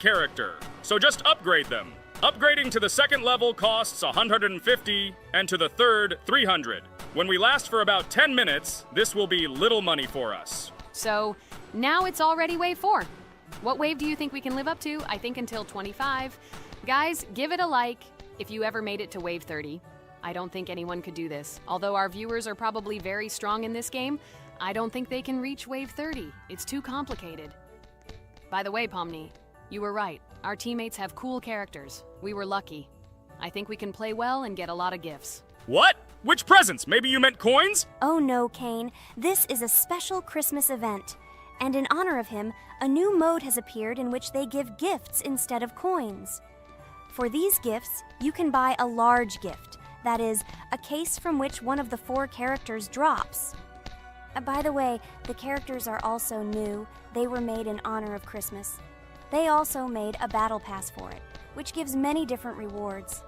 character, so just upgrade them. Upgrading to the second level costs 150, and to the third, 300. When we last for about 10 minutes, this will be little money for us. So, now it's already wave 4. What wave do you think we can live up to? I think until 25. Guys, give it a like if you ever made it to wave 30. I don't think anyone could do this. Although our viewers are probably very strong in this game, I don't think they can reach wave 30. It's too complicated. By the way, Pomni, you were right. Our teammates have cool characters. We were lucky. I think we can play well and get a lot of gifts. What? Which presents? Maybe you meant coins? Oh no, Kane. This is a special Christmas event. And in honor of him, a new mode has appeared in which they give gifts instead of coins. For these gifts, you can buy a large gift. That is, a case from which one of the 4 characters drops. By the way, the characters are also new. They were made in honor of Christmas. They also made a battle pass for it, which gives many different rewards.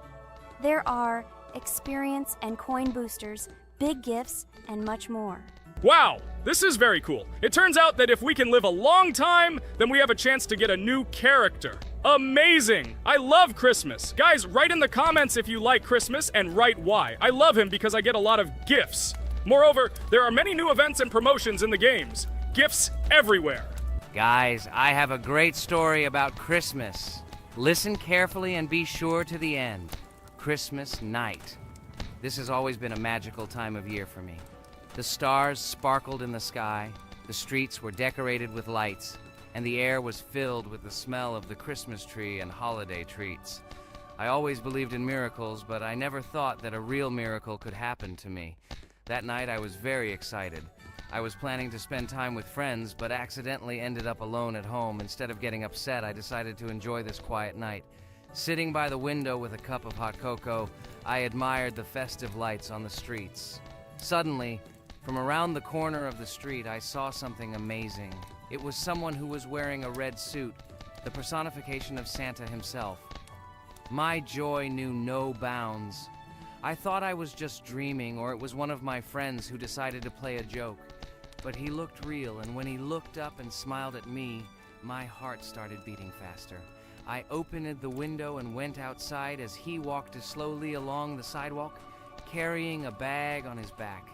There are experience and coin boosters, big gifts, and much more. Wow, this is very cool. It turns out that if we can live a long time, then we have a chance to get a new character. Amazing! I love Christmas. Guys, write in the comments if you like Christmas and write why. I love him because I get a lot of gifts. Moreover, there are many new events and promotions in the games. Gifts everywhere. Guys, I have a great story about Christmas. Listen carefully and be sure to the end. Christmas night. This has always been a magical time of year for me. The stars sparkled in the sky, the streets were decorated with lights, and the air was filled with the smell of the Christmas tree and holiday treats. I always believed in miracles, but I never thought that a real miracle could happen to me. That night I was very excited. I was planning to spend time with friends, but accidentally ended up alone at home. Instead of getting upset, I decided to enjoy this quiet night. Sitting by the window with a cup of hot cocoa, I admired the festive lights on the streets. Suddenly, from around the corner of the street, I saw something amazing. It was someone who was wearing a red suit, the personification of Santa himself. My joy knew no bounds. I thought I was just dreaming, or it was one of my friends who decided to play a joke. But he looked real, and when he looked up and smiled at me, my heart started beating faster. I opened the window and went outside as he walked slowly along the sidewalk, carrying a bag on his back,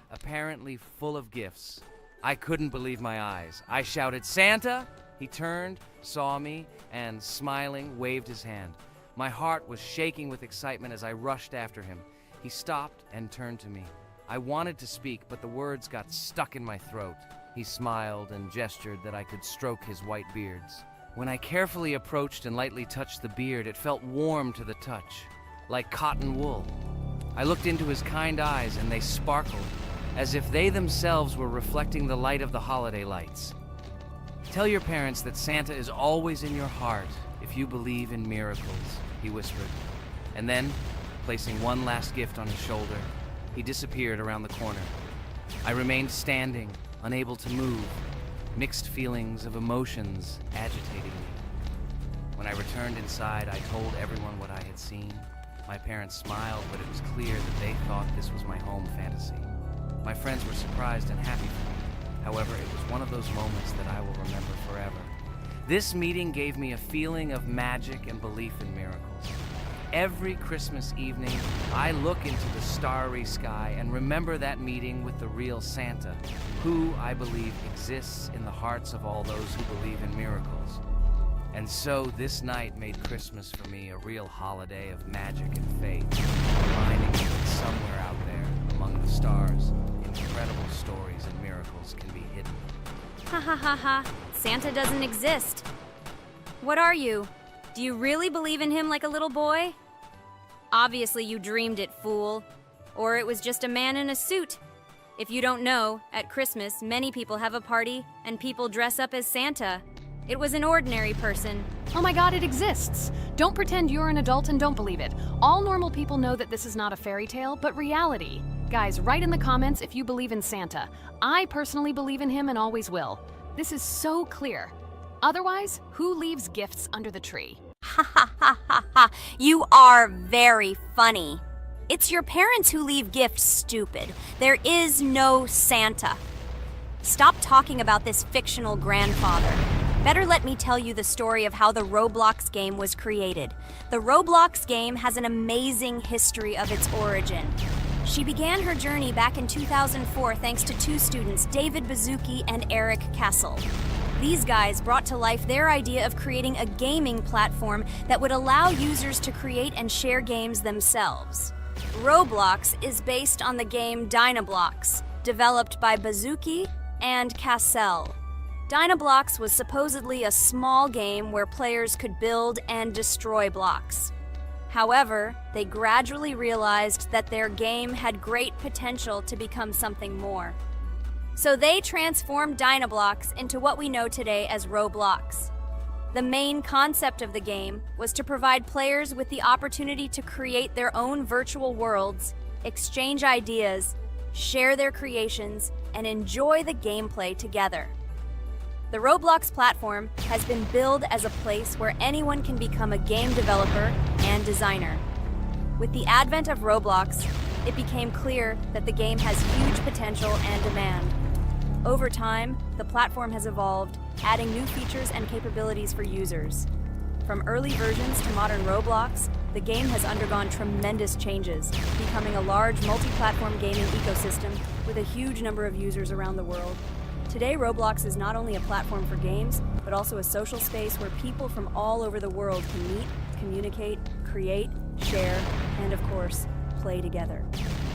apparently full of gifts. I couldn't believe my eyes. I shouted, "Santa!" He turned, saw me, and smiling, waved his hand. My heart was shaking with excitement as I rushed after him. He stopped and turned to me. I wanted to speak, but the words got stuck in my throat. He smiled and gestured that I could stroke his white beards. When I carefully approached and lightly touched the beard, it felt warm to the touch, like cotton wool. I looked into his kind eyes, and they sparkled, as if they themselves were reflecting the light of the holiday lights. "Tell your parents that Santa is always in your heart if you believe in miracles," he whispered. And then, placing one last gift on his shoulder, he disappeared around the corner. I remained standing, unable to move, mixed feelings of emotions agitating me. When I returned inside, I told everyone what I had seen. My parents smiled, but it was clear that they thought this was my home fantasy. My friends were surprised and happy for me. However, it was one of those moments that I will remember forever. This meeting gave me a feeling of magic and belief in miracles. Every Christmas evening, I look into the starry sky and remember that meeting with the real Santa, who, I believe, exists in the hearts of all those who believe in miracles. And so this night made Christmas for me a real holiday of magic and faith, reminding me that somewhere out there, among the stars, incredible stories and miracles can be hidden. Ha ha ha ha. Santa doesn't exist. What are you? Do you really believe in him like a little boy? Obviously you dreamed it, fool. Or it was just a man in a suit. If you don't know, at Christmas, many people have a party and people dress up as Santa. It was an ordinary person. Oh my god, it exists! Don't pretend you're an adult and don't believe it. All normal people know that this is not a fairy tale, but reality. Guys, write in the comments if you believe in Santa. I personally believe in him and always will. This is so clear. Otherwise, who leaves gifts under the tree? Ha ha ha ha ha. You are very funny. It's your parents who leave gifts, stupid. There is no Santa. Stop talking about this fictional grandfather. better let me tell you the story of how the Roblox game was created. The Roblox game has an amazing history of its origin. She began her journey back in 2004 thanks to two students, David Bazuki and Eric Castle. These guys brought to life their idea of creating a gaming platform that would allow users to create and share games themselves. Roblox is based on the game Dynablox, developed by Bazuki and Cassell. Dynablox was supposedly a small game where players could build and destroy blocks. However, they gradually realized that their game had great potential to become something more. So they transformed Dynablox into what we know today as Roblox. The main concept of the game was to provide players with the opportunity to create their own virtual worlds, exchange ideas, share their creations, and enjoy the gameplay together. The Roblox platform has been billed as a place where anyone can become a game developer and designer. With the advent of Roblox, it became clear that the game has huge potential and demand. Over time, the platform has evolved, adding new features and capabilities for users. From early versions to modern Roblox, the game has undergone tremendous changes, becoming a large multi-platform gaming ecosystem with a huge number of users around the world. Today, Roblox is not only a platform for games, but also a social space where people from all over the world can meet, communicate, create, share, and of course, play together.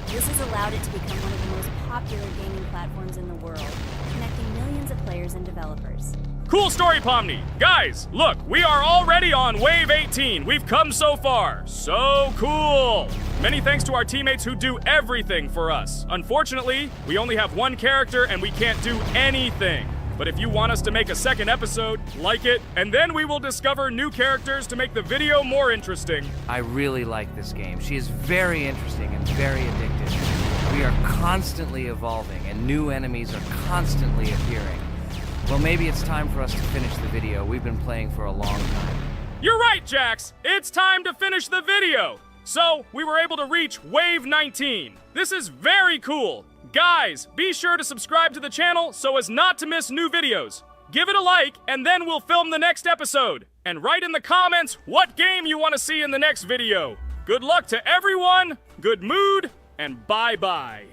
This has allowed it to become one of the most popular gaming platforms in the world, connecting millions of players and developers. Cool story, Pomni. Guys, look, we are already on Wave 18. We've come so far. So cool. Many thanks to our teammates who do everything for us. Unfortunately, we only have one character and we can't do anything. But if you want us to make a second episode, like it, and then we will discover new characters to make the video more interesting. I really like this game. She is very interesting and very addictive. We are constantly evolving and new enemies are constantly appearing. Well, maybe it's time for us to finish the video. We've been playing for a long time. You're right, Jax. It's time to finish the video. So, we were able to reach Wave 19. This is very cool. Guys, be sure to subscribe to the channel so as not to miss new videos. Give it a like, and then we'll film the next episode. And write in the comments what game you want to see in the next video. Good luck to everyone, good mood, and bye-bye.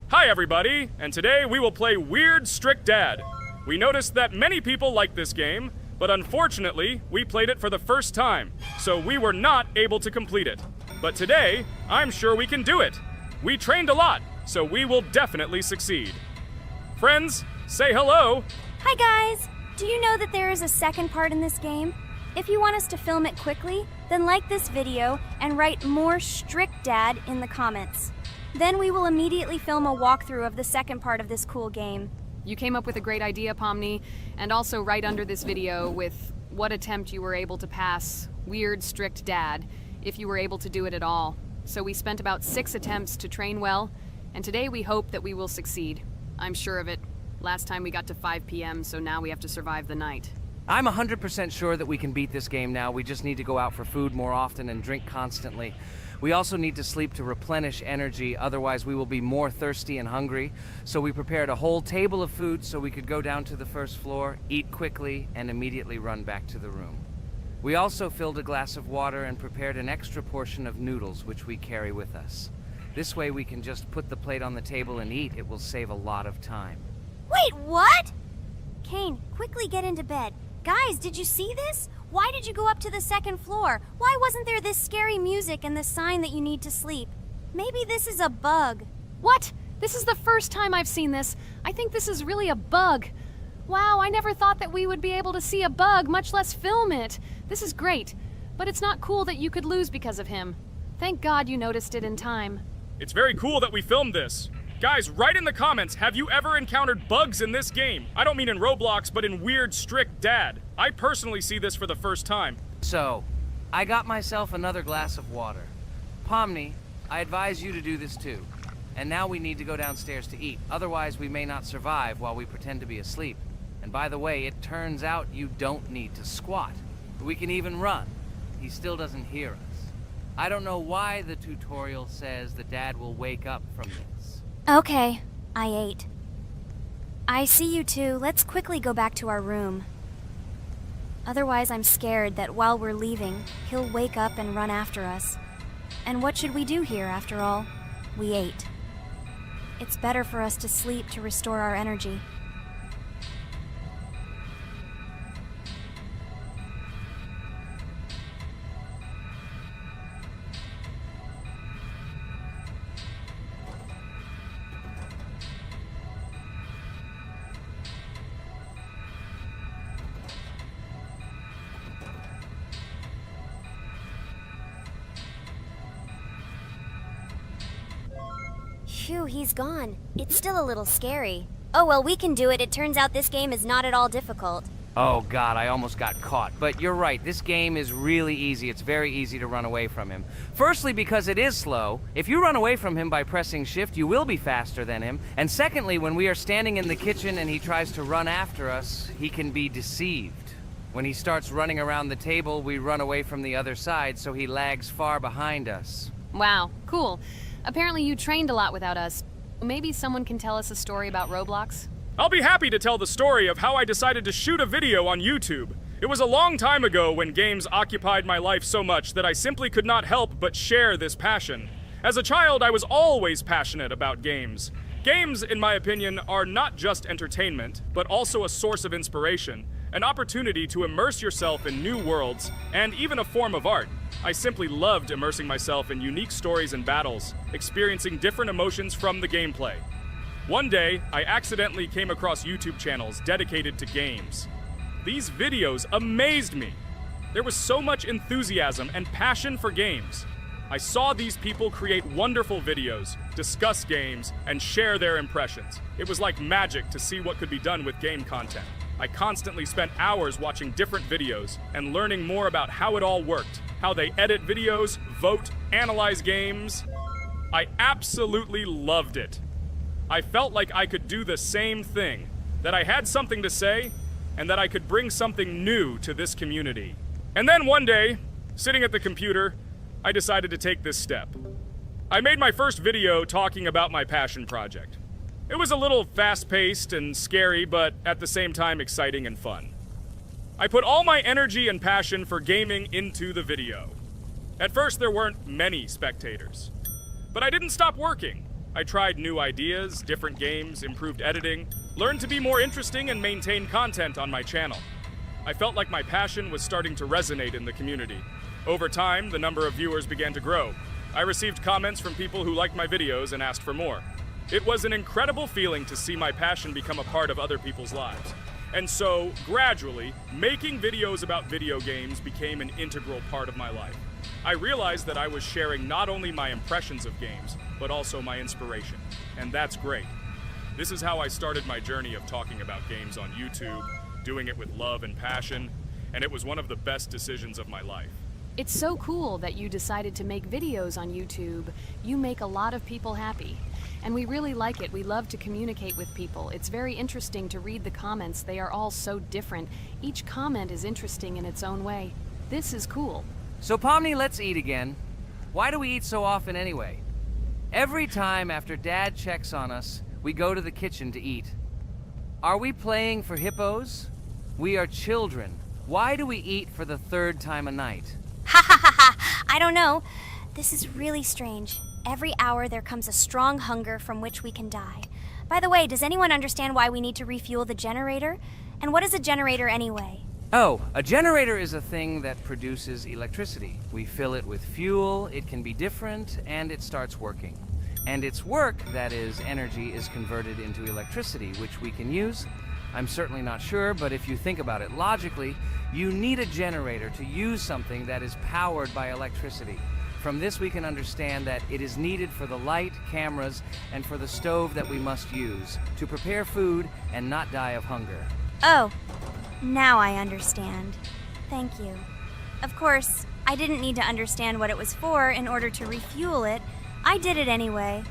Hi everybody, and today we will play Weird Strict Dad. We noticed that many people like this game, but unfortunately, we played it for the first time, so we were not able to complete it. But today, I'm sure we can do it. We trained a lot, so we will definitely succeed. Friends, say hello. Hi guys! Do you know that there is a second part in this game? If you want us to film it quickly, then like this video and write more Strict Dad in the comments. Then we will immediately film a walkthrough of the second part of this cool game. You came up with a great idea, Pomni, and also right under this video with what attempt you were able to pass Weird Strict Dad, if you were able to do it at all. So we spent about 6 attempts to train well, and today we hope that we will succeed. I'm sure of it. Last time we got to 5 p.m., so now we have to survive the night. I'm 100% sure that we can beat this game now. We just need to go out for food more often and drink constantly. We also need to sleep to replenish energy, otherwise we will be more thirsty and hungry. So we prepared a whole table of food so we could go down to the first floor, eat quickly, and immediately run back to the room. We also filled a glass of water and prepared an extra portion of noodles, which we carry with us. This way we can just put the plate on the table and eat. It will save a lot of time. Wait, what? Kane, quickly get into bed. Guys, did you see this? Why did you go up to the second floor? Why wasn't there this scary music and the sign that you need to sleep? Maybe this is a bug. What? This is the first time I've seen this. I think this is really a bug. Wow, I never thought that we would be able to see a bug, much less film it. This is great, but it's not cool that you could lose because of him. Thank God you noticed it in time. It's very cool that we filmed this. Guys, write in the comments, have you ever encountered bugs in this game? I don't mean in Roblox, but in Weird Strict Dad. I personally see this for the first time. So, I got myself another glass of water. Pomni, I advise you to do this too. And now we need to go downstairs to eat. Otherwise, we may not survive while we pretend to be asleep. And by the way, it turns out you don't need to squat. We can even run. He still doesn't hear us. I don't know why the tutorial says the dad will wake up from this. Okay, I ate. I see you two. Let's quickly go back to our room. Otherwise, I'm scared that while we're leaving, he'll wake up and run after us. And what should we do here, after all? We ate. It's better for us to sleep to restore our energy. Phew, he's gone. It's still a little scary. Oh well, we can do it. It turns out this game is not at all difficult. Oh god, I almost got caught. But you're right, this game is really easy. It's very easy to run away from him. Firstly, because it is slow. If you run away from him by pressing shift, you will be faster than him. And secondly, when we are standing in the kitchen and he tries to run after us, he can be deceived. When he starts running around the table, we run away from the other side, so he lags far behind us. Wow, cool. Apparently you trained a lot without us. Maybe someone can tell us a story about Roblox? I'll be happy to tell the story of how I decided to shoot a video on YouTube. It was a long time ago when games occupied my life so much that I simply could not help but share this passion. As a child, I was always passionate about games. Games, in my opinion, are not just entertainment, but also a source of inspiration, an opportunity to immerse yourself in new worlds, and even a form of art. I simply loved immersing myself in unique stories and battles, experiencing different emotions from the gameplay. One day, I accidentally came across YouTube channels dedicated to games. These videos amazed me. There was so much enthusiasm and passion for games. I saw these people create wonderful videos, discuss games, and share their impressions. It was like magic to see what could be done with game content. I constantly spent hours watching different videos and learning more about how it all worked, how they edit videos, vote, analyze games. I absolutely loved it. I felt like I could do the same thing, that I had something to say, and that I could bring something new to this community. And then one day, sitting at the computer, I decided to take this step. I made my first video talking about my passion project. It was a little fast-paced and scary, but at the same time exciting and fun. I put all my energy and passion for gaming into the video. At first, there weren't many spectators. But I didn't stop working. I tried new ideas, different games, improved editing, learned to be more interesting, and maintain content on my channel. I felt like my passion was starting to resonate in the community. Over time, the number of viewers began to grow. I received comments from people who liked my videos and asked for more. It was an incredible feeling to see my passion become a part of other people's lives. And so, gradually, making videos about video games became an integral part of my life. I realized that I was sharing not only my impressions of games, but also my inspiration. And that's great. This is how I started my journey of talking about games on YouTube, doing it with love and passion, and it was one of the best decisions of my life. It's so cool that you decided to make videos on YouTube. You make a lot of people happy. And we really like it. We love to communicate with people. It's very interesting to read the comments. They are all so different. Each comment is interesting in its own way. This is cool. So Pomni, let's eat again. Why do we eat so often anyway? Every time after Dad checks on us, we go to the kitchen to eat. Are we playing for hippos? We are children. Why do we eat for the third time a night? Ha ha ha ha! I don't know. This is really strange. Every hour there comes a strong hunger from which we can die. By the way, does anyone understand why we need to refuel the generator? And what is a generator anyway? Oh, a generator is a thing that produces electricity. We fill it with fuel, it can be different, and it starts working. And its work, that is, energy, is converted into electricity, which we can use. I'm certainly not sure, but if you think about it logically, you need a generator to use something that is powered by electricity. From this we can understand that it is needed for the light, cameras, and for the stove that we must use, to prepare food and not die of hunger. Oh, now I understand. Thank you. Of course, I didn't need to understand what it was for in order to refuel it. I did it anyway.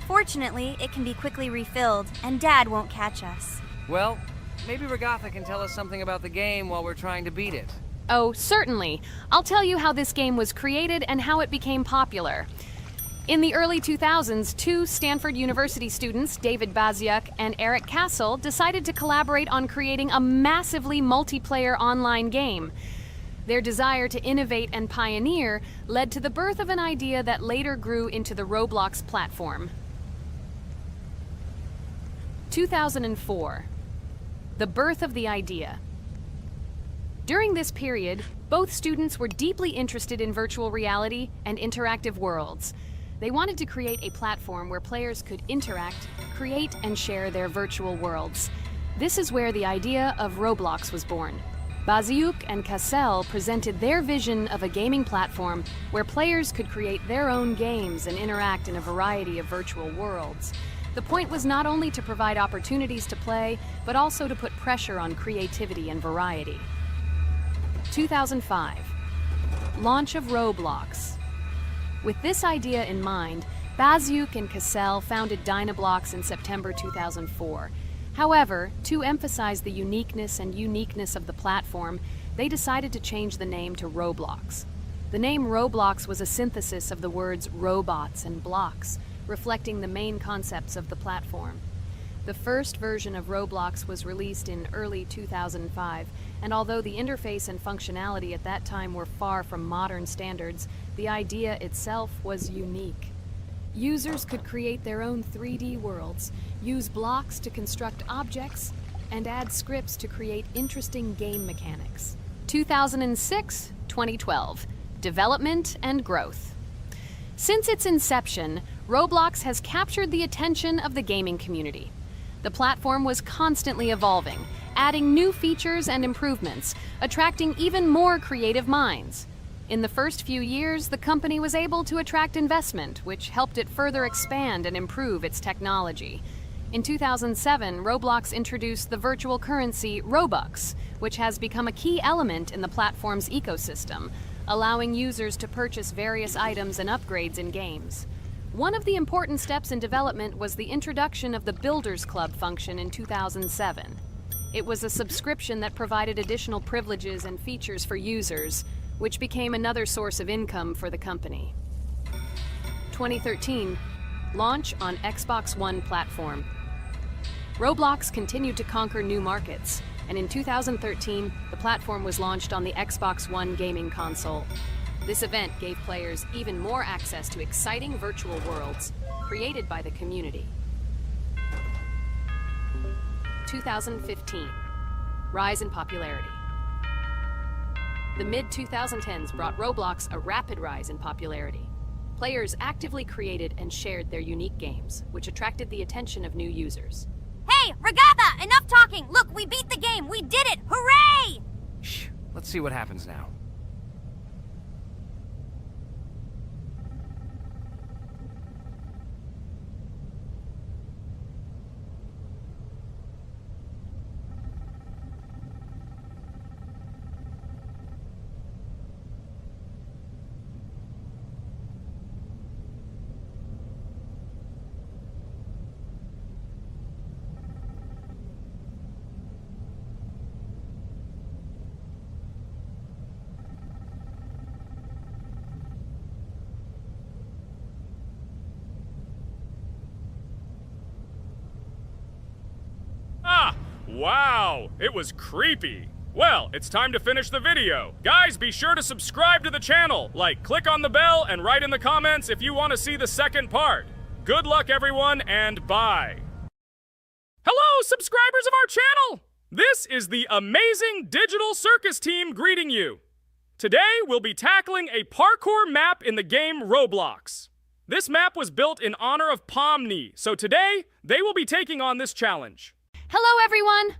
Fortunately, it can be quickly refilled, and Dad won't catch us. Well, maybe Regatha can tell us something about the game while we're trying to beat it. Oh, certainly. I'll tell you how this game was created and how it became popular. In the early 2000s, two Stanford University students, David Baziuk and Eric Castle, decided to collaborate on creating a massively multiplayer online game. Their desire to innovate and pioneer led to the birth of an idea that later grew into the Roblox platform. 2004. The birth of the idea. During this period, both students were deeply interested in virtual reality and interactive worlds. They wanted to create a platform where players could interact, create, and share their virtual worlds. This is where the idea of Roblox was born. Baziuk and Cassell presented their vision of a gaming platform where players could create their own games and interact in a variety of virtual worlds. The point was not only to provide opportunities to play, but also to put pressure on creativity and variety. 2005. Launch of Roblox. With this idea in mind, Baziuk and Cassell founded Dynablocks in September 2004. However, to emphasize the uniqueness of the platform, they decided to change the name to Roblox. The name Roblox was a synthesis of the words robots and blocks, reflecting the main concepts of the platform. The first version of Roblox was released in early 2005, and although the interface and functionality at that time were far from modern standards, the idea itself was unique. Users could create their own 3D worlds, use blocks to construct objects, and add scripts to create interesting game mechanics. 2006-2012. Development and growth. Since its inception, Roblox has captured the attention of the gaming community. The platform was constantly evolving, adding new features and improvements, attracting even more creative minds. In the first few years, the company was able to attract investment, which helped it further expand and improve its technology. In 2007, Roblox introduced the virtual currency Robux, which has become a key element in the platform's ecosystem, allowing users to purchase various items and upgrades in games. One of the important steps in development was the introduction of the Builders Club function in 2007. It was a subscription that provided additional privileges and features for users, which became another source of income for the company. 2013, launch on Xbox One platform. Roblox continued to conquer new markets, and in 2013, the platform was launched on the Xbox One gaming console. This event gave players even more access to exciting virtual worlds created by the community. 2015, rise in popularity. The mid-2010s brought Roblox a rapid rise in popularity. Players actively created and shared their unique games, which attracted the attention of new users. Hey, Regatha, enough talking! Look, we beat the game! We did it! Hooray! Shh, let's see what happens now. Wow, it was creepy. Well, it's time to finish the video. Guys, be sure to subscribe to the channel. Click on the bell and write in the comments if you want to see the second part. Good luck, everyone, and bye. Hello, subscribers of our channel! This is the amazing Digital Circus team greeting you. Today, we'll be tackling a parkour map in the game Roblox. This map was built in honor of Pomni, so today, they will be taking on this challenge. Hello, everyone!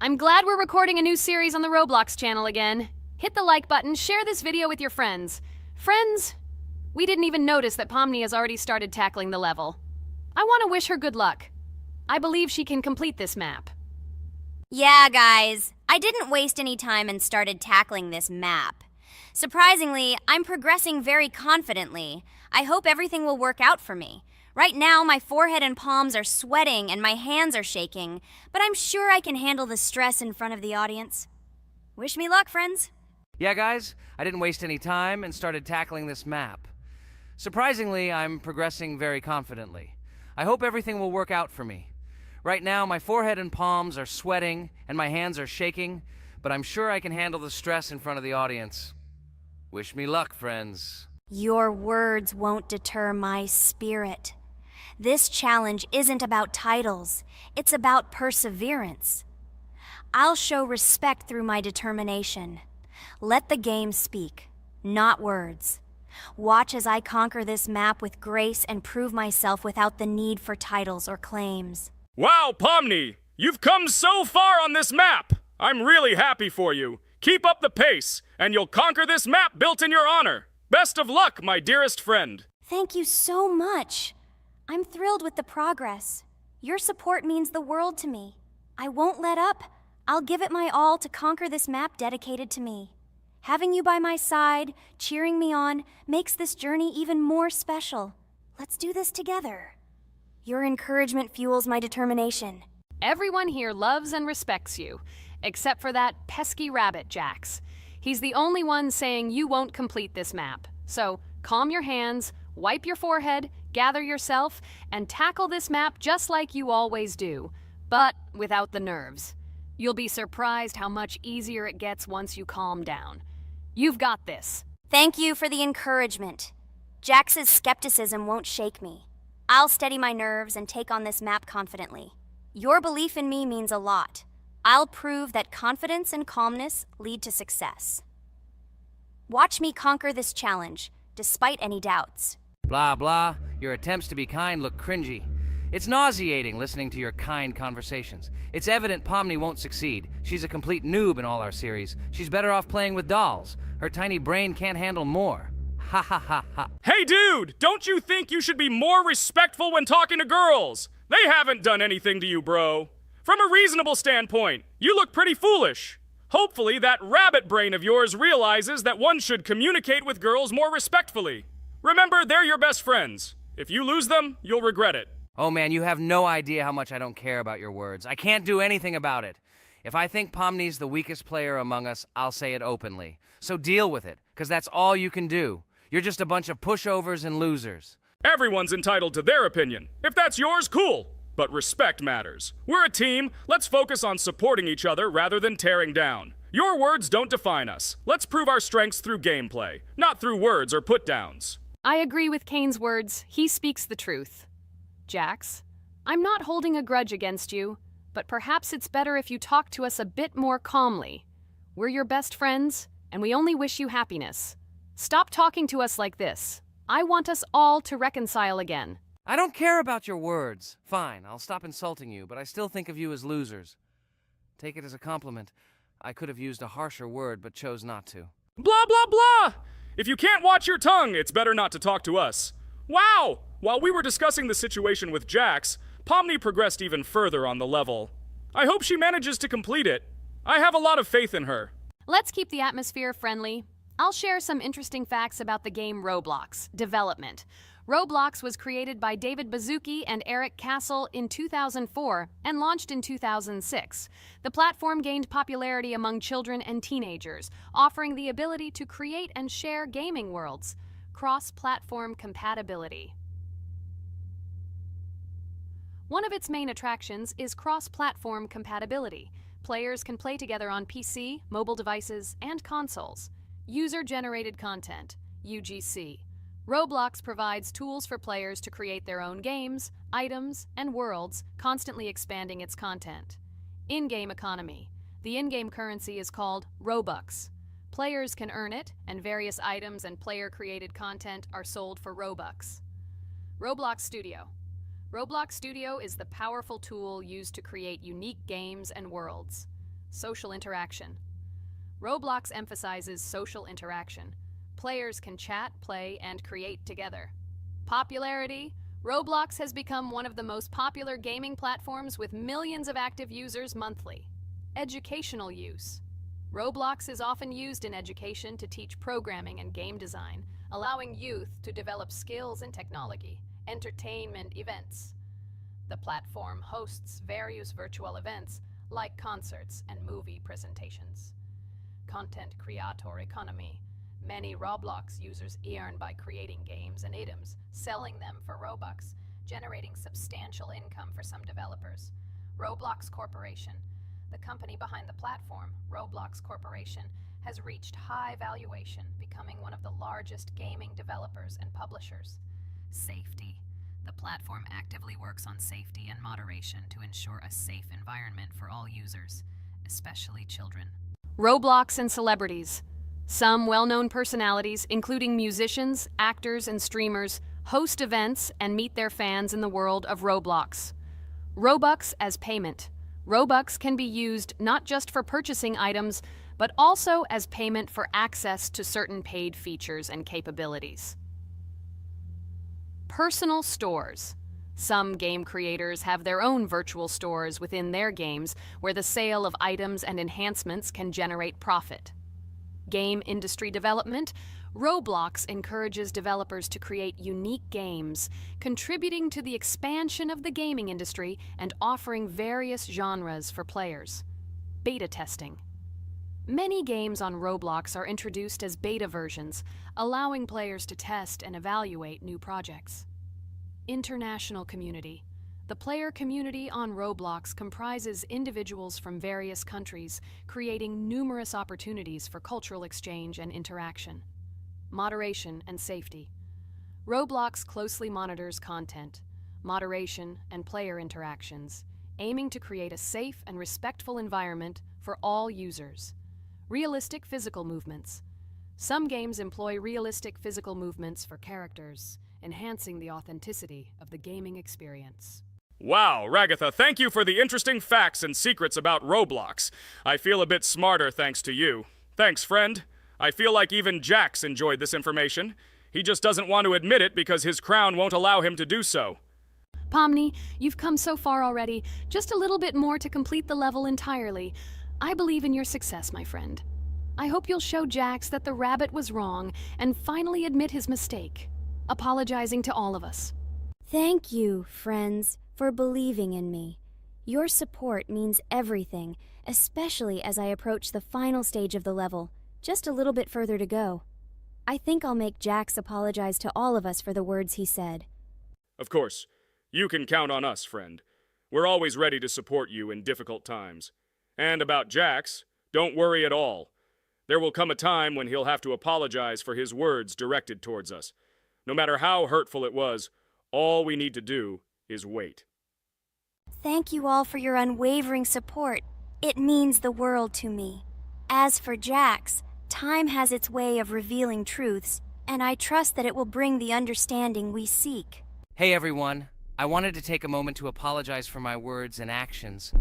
I'm glad we're recording a new series on the Roblox channel again. Hit the like button, share this video with your friends. Friends, we didn't even notice that Pomni has already started tackling the level. I want to wish her good luck. I believe she can complete this map. Yeah, guys. I didn't waste any time and started tackling this map. Surprisingly, I'm progressing very confidently. I hope everything will work out for me. Right now, my forehead and palms are sweating and my hands are shaking, but I'm sure I can handle the stress in front of the audience. Wish me luck, friends. Yeah, guys, I didn't waste any time and started tackling this map. Surprisingly, I'm progressing very confidently. I hope everything will work out for me. Right now, my forehead and palms are sweating and my hands are shaking, but I'm sure I can handle the stress in front of the audience. Wish me luck, friends. Your words won't deter my spirit. This challenge isn't about titles, it's about perseverance. I'll show respect through my determination. Let the game speak, not words. Watch as I conquer this map with grace and prove myself without the need for titles or claims. Wow, Pomni! You've come so far on this map! I'm really happy for you. Keep up the pace, and you'll conquer this map built in your honor. Best of luck, my dearest friend. Thank you so much. I'm thrilled with the progress. Your support means the world to me. I won't let up. I'll give it my all to conquer this map dedicated to me. Having you by my side, cheering me on, makes this journey even more special. Let's do this together. Your encouragement fuels my determination. Everyone here loves and respects you, except for that pesky rabbit, Jax. He's the only one saying you won't complete this map. So calm your hands, wipe your forehead, gather yourself, and tackle this map just like you always do, but without the nerves. You'll be surprised how much easier it gets once you calm down. You've got this. Thank you for the encouragement. Jax's skepticism won't shake me. I'll steady my nerves and take on this map confidently. Your belief in me means a lot. I'll prove that confidence and calmness lead to success. Watch me conquer this challenge, despite any doubts. Blah, blah. Your attempts to be kind look cringy. It's nauseating listening to your kind conversations. It's evident Pomni won't succeed. She's a complete noob in all our series. She's better off playing with dolls. Her tiny brain can't handle more. Ha ha ha ha. Hey dude, don't you think you should be more respectful when talking to girls? They haven't done anything to you, bro. From a reasonable standpoint, you look pretty foolish. Hopefully that rabbit brain of yours realizes that one should communicate with girls more respectfully. Remember, they're your best friends. If you lose them, you'll regret it. Oh man, you have no idea how much I don't care about your words. I can't do anything about it. If I think Pomni's the weakest player among us, I'll say it openly. So deal with it, because that's all you can do. You're just a bunch of pushovers and losers. Everyone's entitled to their opinion. If that's yours, cool. But respect matters. We're a team. Let's focus on supporting each other rather than tearing down. Your words don't define us. Let's prove our strengths through gameplay, not through words or put-downs. I agree with Kane's words. He speaks the truth. Jax, I'm not holding a grudge against you, but perhaps it's better if you talk to us a bit more calmly. We're your best friends, and we only wish you happiness. Stop talking to us like this. I want us all to reconcile again. I don't care about your words. Fine, I'll stop insulting you, but I still think of you as losers. Take it as a compliment. I could have used a harsher word, but chose not to. Blah, blah, blah! If you can't watch your tongue, it's better not to talk to us. Wow! While we were discussing the situation with Jax, Pomni progressed even further on the level. I hope she manages to complete it. I have a lot of faith in her. Let's keep the atmosphere friendly. I'll share some interesting facts about the game Roblox development. Roblox was created by David Baszucki and Eric Castle in 2004 and launched in 2006. The platform gained popularity among children and teenagers, offering the ability to create and share gaming worlds. Cross-platform compatibility. One of its main attractions is cross-platform compatibility. Players can play together on PC, mobile devices, and consoles. User-generated content, UGC. Roblox provides tools for players to create their own games, items, and worlds, constantly expanding its content. In-game economy. The in-game currency is called Robux. Players can earn it, and various items and player-created content are sold for Robux. Roblox Studio. Roblox Studio is the powerful tool used to create unique games and worlds. Social interaction. Roblox emphasizes social interaction. Players can chat, play, and create together. Popularity. Roblox has become one of the most popular gaming platforms with millions of active users monthly. Educational use. Roblox is often used in education to teach programming and game design, allowing youth to develop skills in technology. Entertainment events. The platform hosts various virtual events like concerts and movie presentations. Content creator economy. Many Roblox users earn by creating games and items, selling them for Robux, generating substantial income for some developers. Roblox Corporation, the company behind the platform, Roblox Corporation, has reached high valuation, becoming one of the largest gaming developers and publishers. Safety. The platform actively works on safety and moderation to ensure a safe environment for all users, especially children. Roblox and celebrities. Some well-known personalities, including musicians, actors, and streamers, host events and meet their fans in the world of Roblox. Robux as payment. Robux can be used not just for purchasing items, but also as payment for access to certain paid features and capabilities. Personal stores. Some game creators have their own virtual stores within their games where the sale of items and enhancements can generate profit. Game industry development. Roblox encourages developers to create unique games, contributing to the expansion of the gaming industry and offering various genres for players. Beta testing. Many games on Roblox are introduced as beta versions, allowing players to test and evaluate new projects. International community. The player community on Roblox comprises individuals from various countries, creating numerous opportunities for cultural exchange and interaction. Moderation and safety. Roblox closely monitors content, moderation, and player interactions, aiming to create a safe and respectful environment for all users. Realistic physical movements. Some games employ realistic physical movements for characters, enhancing the authenticity of the gaming experience. Wow, Ragatha, thank you for the interesting facts and secrets about Roblox. I feel a bit smarter thanks to you. Thanks, friend. I feel like even Jax enjoyed this information. He just doesn't want to admit it because his crown won't allow him to do so. Pomni, you've come so far already. Just a little bit more to complete the level entirely. I believe in your success, my friend. I hope you'll show Jax that the rabbit was wrong and finally admit his mistake, apologizing to all of us. Thank you, friends, for believing in me. Your support means everything, especially as I approach the final stage of the level, just a little bit further to go. I think I'll make Jax apologize to all of us for the words he said. Of course. You can count on us, friend. We're always ready to support you in difficult times. And about Jax, don't worry at all. There will come a time when he'll have to apologize for his words directed towards us. No matter how hurtful it was, all we need to do is wait. Thank you all for your unwavering support. It means the world to me. As for Jax, time has its way of revealing truths, and I trust that it will bring the understanding we seek. Hey everyone, I wanted to take a moment to apologize for my words and actions.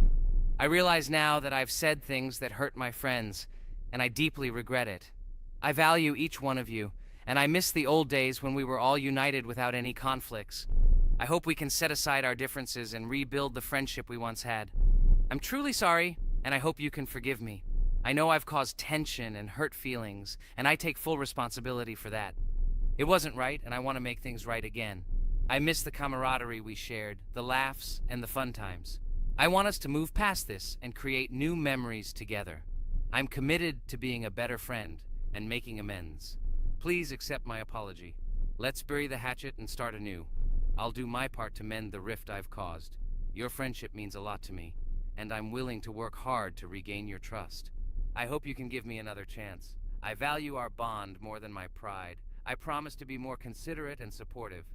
I realize now that I've said things that hurt my friends, and I deeply regret it. I value each one of you, and I miss the old days when we were all united without any conflicts. I hope we can set aside our differences and rebuild the friendship we once had. I'm truly sorry, and I hope you can forgive me. I know I've caused tension and hurt feelings, and I take full responsibility for that. It wasn't right, and I want to make things right again. I miss the camaraderie we shared, the laughs, and the fun times. I want us to move past this and create new memories together. I'm committed to being a better friend and making amends. Please accept my apology. Let's bury the hatchet and start anew. I'll do my part to mend the rift I've caused. Your friendship means a lot to me, and I'm willing to work hard to regain your trust. I hope you can give me another chance. I value our bond more than my pride. I promise to be more considerate and supportive.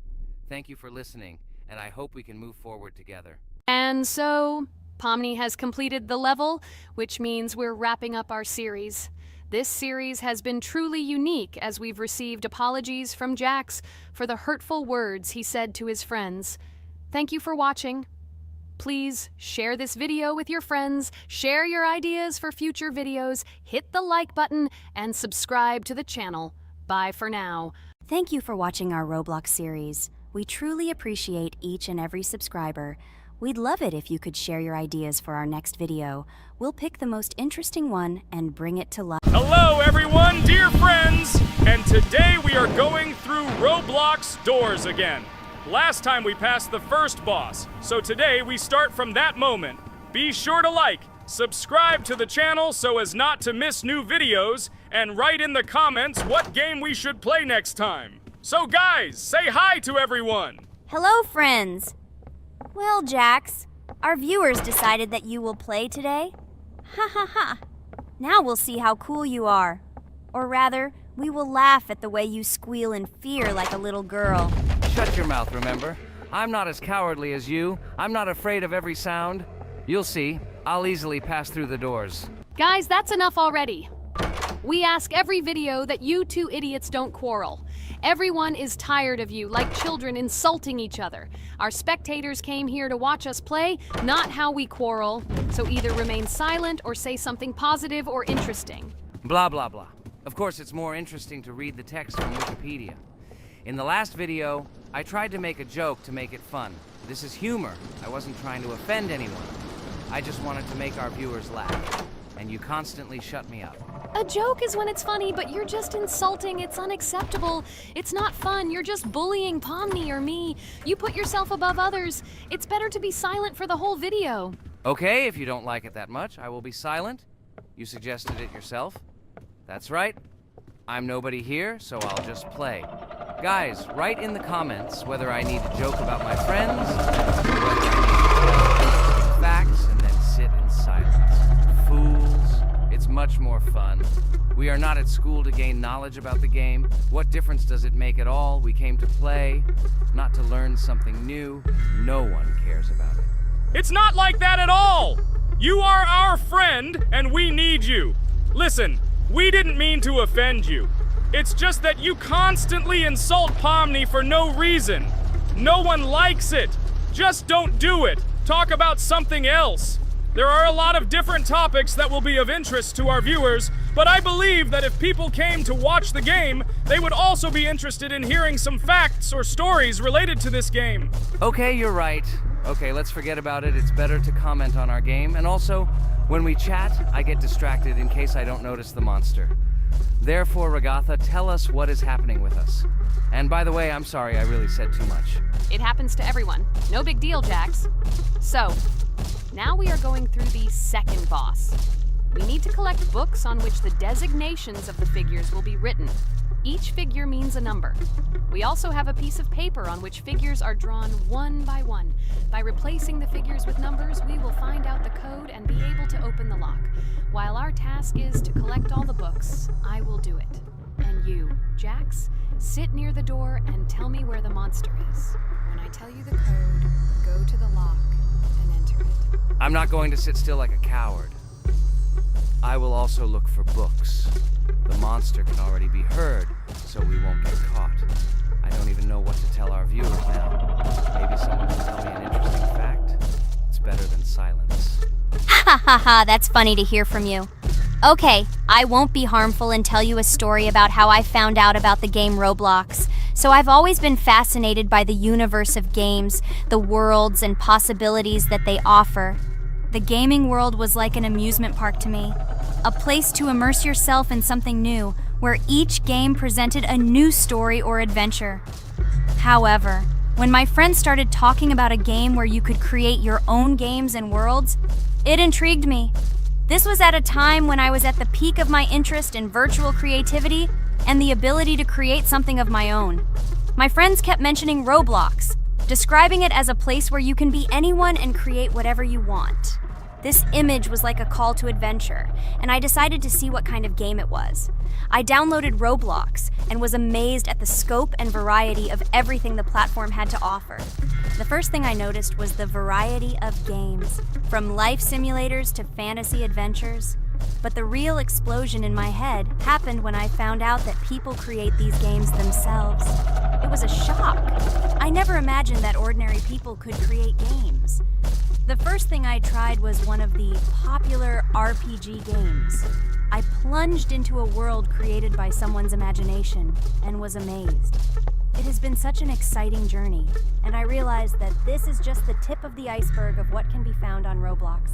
Thank you for listening, and I hope we can move forward together. And so, Pomni has completed the level, which means we're wrapping up our series. This series has been truly unique as we've received apologies from Jax for the hurtful words he said to his friends. Thank you for watching. Please share this video with your friends, share your ideas for future videos, hit the like button, and subscribe to the channel. Bye for now. Thank you for watching our Roblox series. We truly appreciate each and every subscriber. We'd love it if you could share your ideas for our next video. We'll pick the most interesting one and bring it to life. Hello, everyone, dear friends! And today we are going through Roblox doors again. Last time we passed the first boss, so today we start from that moment. Be sure to like, subscribe to the channel so as not to miss new videos, and write in the comments what game we should play next time. So guys, say hi to everyone! Hello, friends! Well, Jax, our viewers decided that you will play today. Ha ha ha! Now we'll see how cool you are. Or rather, we will laugh at the way you squeal in fear like a little girl. Shut your mouth, remember? I'm not as cowardly as you. I'm not afraid of every sound. You'll see. I'll easily pass through the doors. Guys, that's enough already. We ask every video that you two idiots don't quarrel. Everyone is tired of you, like children insulting each other. Our spectators came here to watch us play, not how we quarrel. So either remain silent or say something positive or interesting. Blah, blah, blah. Of course, it's more interesting to read the text from Wikipedia. In the last video, I tried to make a joke to make it fun. This is humor. I wasn't trying to offend anyone. I just wanted to make our viewers laugh. And you constantly shut me up. A joke is when it's funny, but you're just insulting. It's unacceptable. It's not fun. You're just bullying Pomni or me. You put yourself above others. It's better to be silent for the whole video. Okay, if you don't like it that much, I will be silent. You suggested it yourself. That's right. I'm nobody here, so I'll just play. Guys, write in the comments whether I need to joke about my friends, or whether I need to facts and then sit in silence. Fools. It's much more fun. We are not at school to gain knowledge about the game. What difference does it make at all? We came to play, not to learn something new. No one cares about it. It's not like that at all! You are our friend, and we need you. Listen, we didn't mean to offend you. It's just that you constantly insult Pomni for no reason. No one likes it. Just don't do it. Talk about something else. There are a lot of different topics that will be of interest to our viewers, but I believe that if people came to watch the game, they would also be interested in hearing some facts or stories related to this game. Okay, you're right. Okay, let's forget about it. It's better to comment on our game. And also, when we chat, I get distracted in case I don't notice the monster. Therefore, Ragatha, tell us what is happening with us. And by the way, I'm sorry I really said too much. It happens to everyone. No big deal, Jax. So, now we are going through the second boss. We need to collect books on which the designations of the figures will be written. Each figure means a number. We also have a piece of paper on which figures are drawn one by one. By replacing the figures with numbers, we will find out the code and be able to open the lock. While our task is to collect all the books, I will do it. And you, Jax, sit near the door and tell me where the monster is. When I tell you the code, go to the lock and enter it. I'm not going to sit still like a coward. I will also look for books. The monster can already be heard, so we won't get caught. I don't even know what to tell our viewers now. Maybe someone can tell me an interesting fact. It's better than silence. Ha ha ha, that's funny to hear from you. Okay, I won't be harmful and tell you a story about how I found out about the game Roblox. So I've always been fascinated by the universe of games, the worlds and possibilities that they offer. The gaming world was like an amusement park to me, a place to immerse yourself in something new, where each game presented a new story or adventure. However, when my friends started talking about a game where you could create your own games and worlds, it intrigued me. This was at a time when I was at the peak of my interest in virtual creativity and the ability to create something of my own. My friends kept mentioning Roblox, describing it as a place where you can be anyone and create whatever you want. This image was like a call to adventure, and I decided to see what kind of game it was. I downloaded Roblox and was amazed at the scope and variety of everything the platform had to offer. The first thing I noticed was the variety of games, from life simulators to fantasy adventures. But the real explosion in my head happened when I found out that people create these games themselves. It was a shock. I never imagined that ordinary people could create games. The first thing I tried was one of the popular RPG games. I plunged into a world created by someone's imagination and was amazed. It has been such an exciting journey, and I realized that this is just the tip of the iceberg of what can be found on Roblox.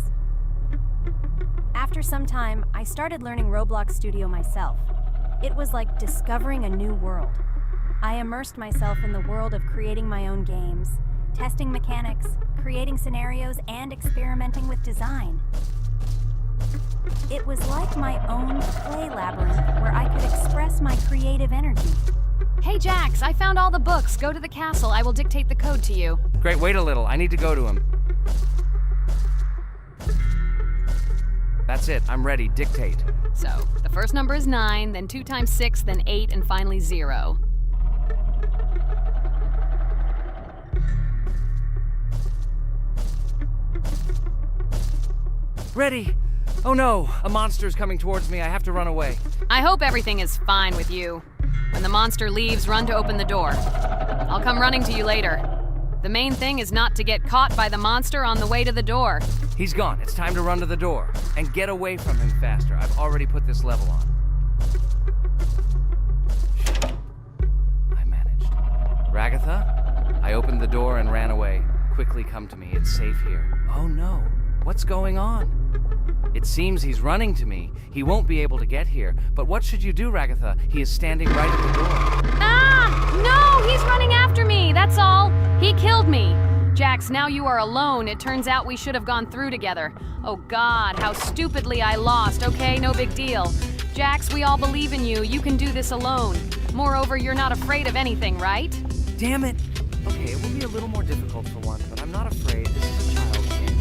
After some time, I started learning Roblox Studio myself. It was like discovering a new world. I immersed myself in the world of creating my own games, testing mechanics, creating scenarios, and experimenting with design. It was like my own play labyrinth where I could express my creative energy. Hey Jax, I found all the books. Go to the castle. I will dictate the code to you. Great, wait a little. I need to go to him. That's it. I'm ready. Dictate. So, the first number is 9, then 2 times 6, then 8, and finally 0. Ready. Oh no, a monster's coming towards me. I have to run away. I hope everything is fine with you. When the monster leaves, run to open the door. I'll come running to you later. The main thing is not to get caught by the monster on the way to the door. He's gone. It's time to run to the door. And get away from him faster. I've already put this level on. I managed. Ragatha? I opened the door and ran away. Quickly come to me. It's safe here. Oh no. What's going on? It seems he's running to me. He won't be able to get here. But what should you do, Ragatha? He is standing right at the door. Ah! No! He's running after me! That's all! He killed me! Jax, now you are alone. It turns out we should have gone through together. Oh God, how stupidly I lost. Okay, no big deal. Jax, we all believe in you. You can do this alone. Moreover, you're not afraid of anything, right? Damn it! Okay, it will be a little more difficult for one, but I'm not afraid. This is a child's game.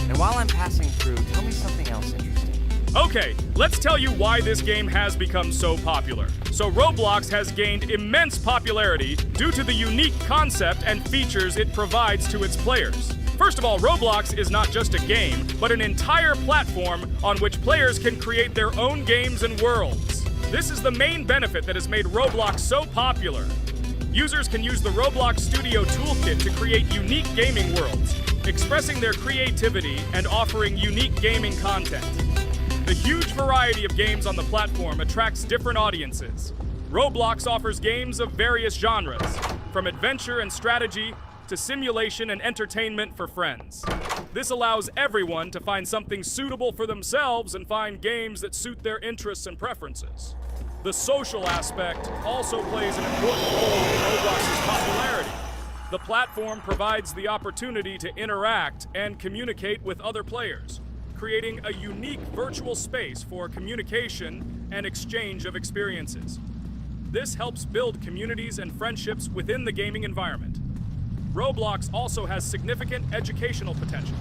And while I'm passing through, tell me something else interesting. Okay, let's tell you why this game has become so popular. So Roblox has gained immense popularity due to the unique concept and features it provides to its players. First of all, Roblox is not just a game, but an entire platform on which players can create their own games and worlds. This is the main benefit that has made Roblox so popular. Users can use the Roblox Studio Toolkit to create unique gaming worlds, expressing their creativity and offering unique gaming content. The huge variety of games on the platform attracts different audiences. Roblox offers games of various genres, from adventure and strategy to simulation and entertainment for friends. This allows everyone to find something suitable for themselves and find games that suit their interests and preferences. The social aspect also plays an important role in Roblox's popularity. The platform provides the opportunity to interact and communicate with other players, creating a unique virtual space for communication and exchange of experiences. This helps build communities and friendships within the gaming environment. Roblox also has significant educational potential.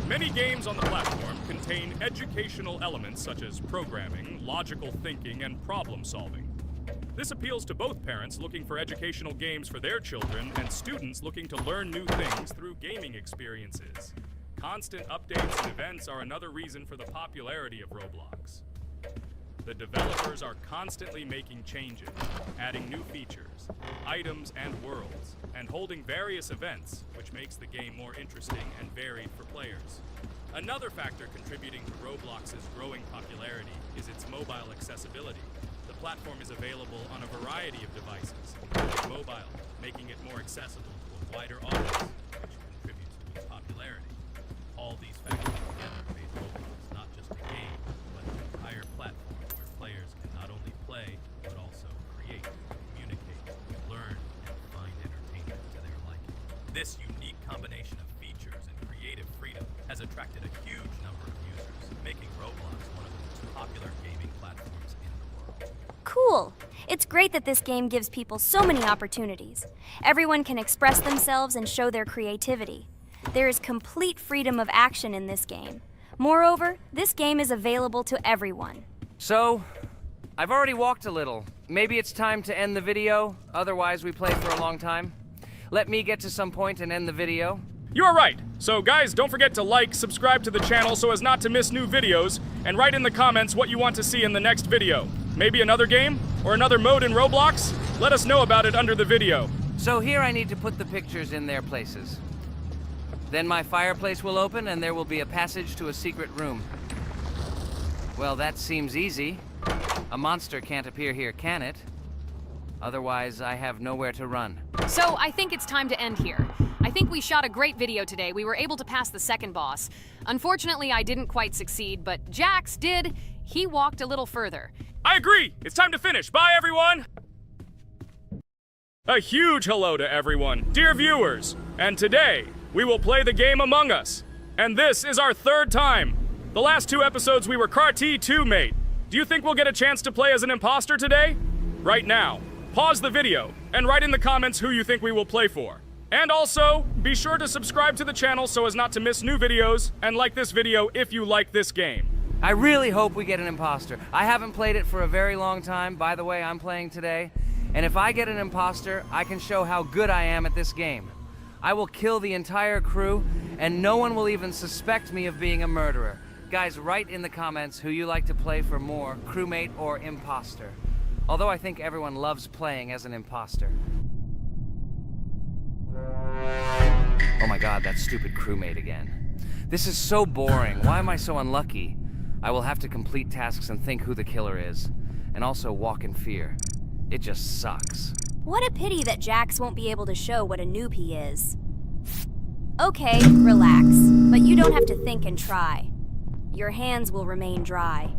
Many games on the platform contain educational elements such as programming, logical thinking, and problem solving. This appeals to both parents looking for educational games for their children and students looking to learn new things through gaming experiences. Constant updates and events are another reason for the popularity of Roblox. The developers are constantly making changes, adding new features, items, and worlds, and holding various events, which makes the game more interesting and varied for players. Another factor contributing to Roblox's growing popularity is its mobile accessibility. The platform is available on a variety of devices, including mobile, making it more accessible to a wider audience, which contributes to its popularity. All these factors together made Roblox not just a game, but an entire platform where players can not only play, but also create, communicate, learn, and find entertainment to their liking. This unique combination of features and creative freedom has attracted a huge number of users, making Roblox one of the most popular gaming platforms in the world. Cool! It's great that this game gives people so many opportunities. Everyone can express themselves and show their creativity. There is complete freedom of action in this game. Moreover, this game is available to everyone. So, I've already walked a little. Maybe it's time to end the video, otherwise we play for a long time. Let me get to some point and end the video. You're right. So guys, don't forget to like, subscribe to the channel so as not to miss new videos, and write in the comments what you want to see in the next video. Maybe another game? Or another mode in Roblox? Let us know about it under the video. So here I need to put the pictures in their places. Then my fireplace will open and there will be a passage to a secret room. Well, that seems easy. A monster can't appear here, can it? Otherwise, I have nowhere to run. So I think it's time to end here. I think we shot a great video today. We were able to pass the second boss. Unfortunately, I didn't quite succeed, but Jax did. He walked a little further. I agree! It's time to finish. Bye, everyone! A huge hello to everyone, dear viewers. And today, we will play the game Among Us. And this is our third time. The last 2 episodes we were CAR-T 2, mate. Do you think we'll get a chance to play as an imposter today? Right now, pause the video and write in the comments who you think we will play for. And also, be sure to subscribe to the channel so as not to miss new videos, and like this video if you like this game. I really hope we get an imposter. I haven't played it for a very long time. By the way, I'm playing today. And if I get an imposter, I can show how good I am at this game. I will kill the entire crew, and no one will even suspect me of being a murderer. Guys, write in the comments who you like to play for more, crewmate or imposter. Although I think everyone loves playing as an imposter. Oh my god, that stupid crewmate again. This is so boring. Why am I so unlucky? I will have to complete tasks and think who the killer is, and also walk in fear. It just sucks. What a pity that Jax won't be able to show what a noob he is. Okay, relax, but you don't have to think and try. Your hands will remain dry.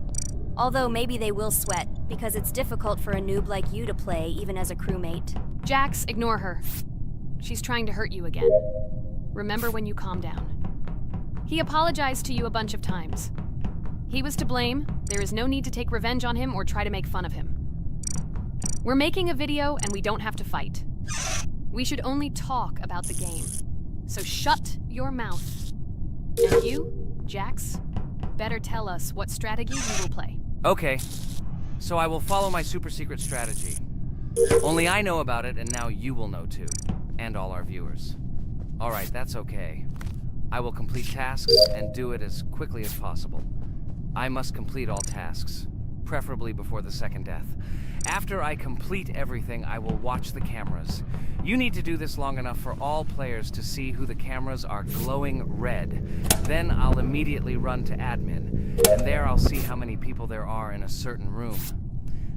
Although maybe they will sweat, because it's difficult for a noob like you to play, even as a crewmate. Jax, ignore her. She's trying to hurt you again. Remember when you calm down. He apologized to you a bunch of times. He was to blame. There is no need to take revenge on him or try to make fun of him. We're making a video and we don't have to fight. We should only talk about the game. So shut your mouth. And you, Jax, better tell us what strategy you will play. Okay, so I will follow my super secret strategy. Only I know about it, and now you will know too. And all our viewers. Alright, that's okay. I will complete tasks and do it as quickly as possible. I must complete all tasks, preferably before the second death. After I complete everything, I will watch the cameras. You need to do this long enough for all players to see who the cameras are glowing red. Then I'll immediately run to admin, and there I'll see how many people there are in a certain room.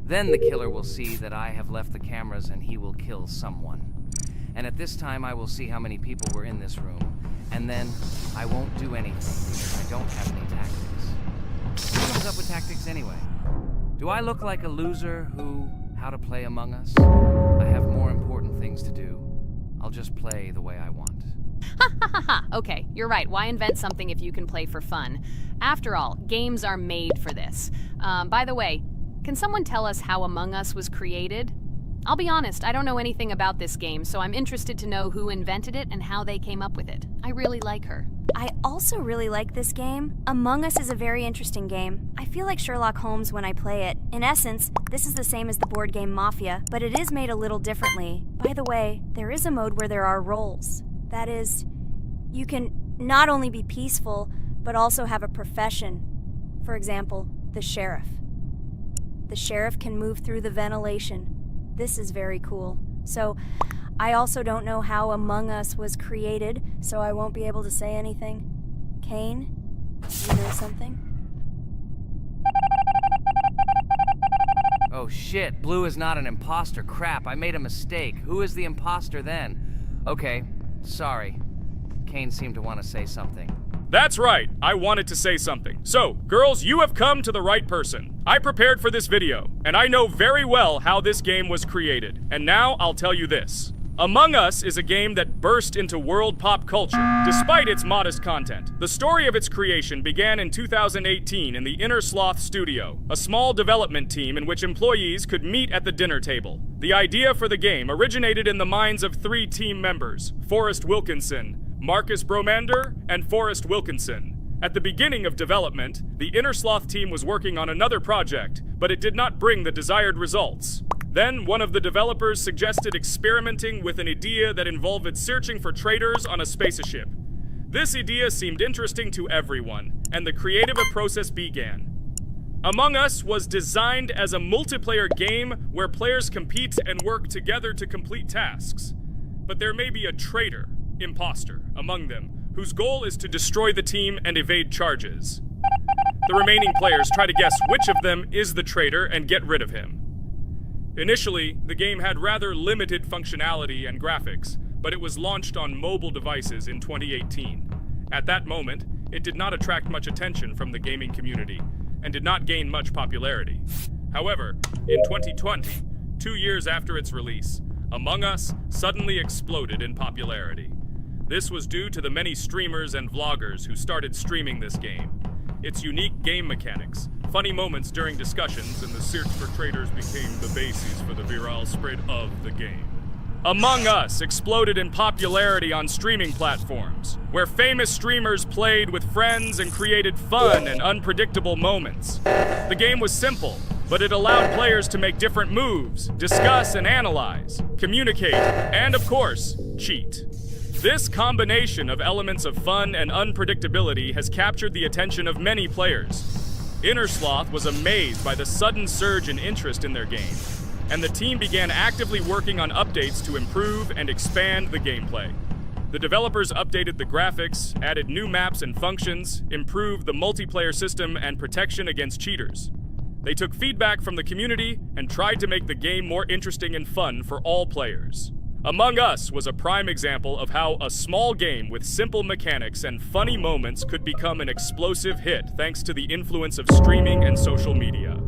Then the killer will see that I have left the cameras and he will kill someone. And at this time I will see how many people were in this room. And then I won't do anything because I don't have any tactics. Who comes up with tactics anyway? Do I look like a loser who, how to play Among Us? I have more important things to do. I'll just play the way I want. Ha ha ha ha! Okay, you're right. Why invent something if you can play for fun? After all, games are made for this. By the way, can someone tell us how Among Us was created? I'll be honest, I don't know anything about this game, so I'm interested to know who invented it and how they came up with it. I really like her. I also really like this game. Among Us is a very interesting game. I feel like Sherlock Holmes when I play it. In essence, this is the same as the board game Mafia, but it is made a little differently. By the way, there is a mode where there are roles. That is, you can not only be peaceful, but also have a profession. For example, the sheriff. The sheriff can move through the ventilation. This is very cool. So, I also don't know how Among Us was created, so I won't be able to say anything. Kane, you know something? Oh shit, Blue is not an imposter. Crap, I made a mistake. Who is the imposter then? Okay, sorry. Kane seemed to want to say something. That's right, I wanted to say something. So, girls, you have come to the right person. I prepared for this video, and I know very well how this game was created. And now I'll tell you this. Among Us is a game that burst into world pop culture, despite its modest content. The story of its creation began in 2018 in the Inner Sloth Studio, a small development team in which employees could meet at the dinner table. The idea for the game originated in the minds of 3 team members, Forrest Wilkinson, Marcus Bromander, and Forrest Wilkinson. At the beginning of development, the Inner Sloth team was working on another project, but it did not bring the desired results. Then, one of the developers suggested experimenting with an idea that involved searching for traitors on a spaceship. This idea seemed interesting to everyone, and the creative process began. Among Us was designed as a multiplayer game where players compete and work together to complete tasks. But there may be a traitor, imposter, among them, whose goal is to destroy the team and evade charges. The remaining players try to guess which of them is the traitor and get rid of him. Initially, the game had rather limited functionality and graphics, but it was launched on mobile devices in 2018. At that moment, it did not attract much attention from the gaming community, and did not gain much popularity. However, in 2020, 2 years after its release, Among Us suddenly exploded in popularity. This was due to the many streamers and vloggers who started streaming this game. its unique game mechanics, funny moments during discussions, and the search for traitors became the basis for the viral spread of the game. Among Us exploded in popularity on streaming platforms, where famous streamers played with friends and created fun and unpredictable moments. The game was simple, but it allowed players to make different moves, discuss and analyze, communicate, and of course, cheat. This combination of elements of fun and unpredictability has captured the attention of many players. Innersloth was amazed by the sudden surge in interest in their game, and the team began actively working on updates to improve and expand the gameplay. The developers updated the graphics, added new maps and functions, improved the multiplayer system and protection against cheaters. They took feedback from the community and tried to make the game more interesting and fun for all players. Among Us was a prime example of how a small game with simple mechanics and funny moments could become an explosive hit thanks to the influence of streaming and social media.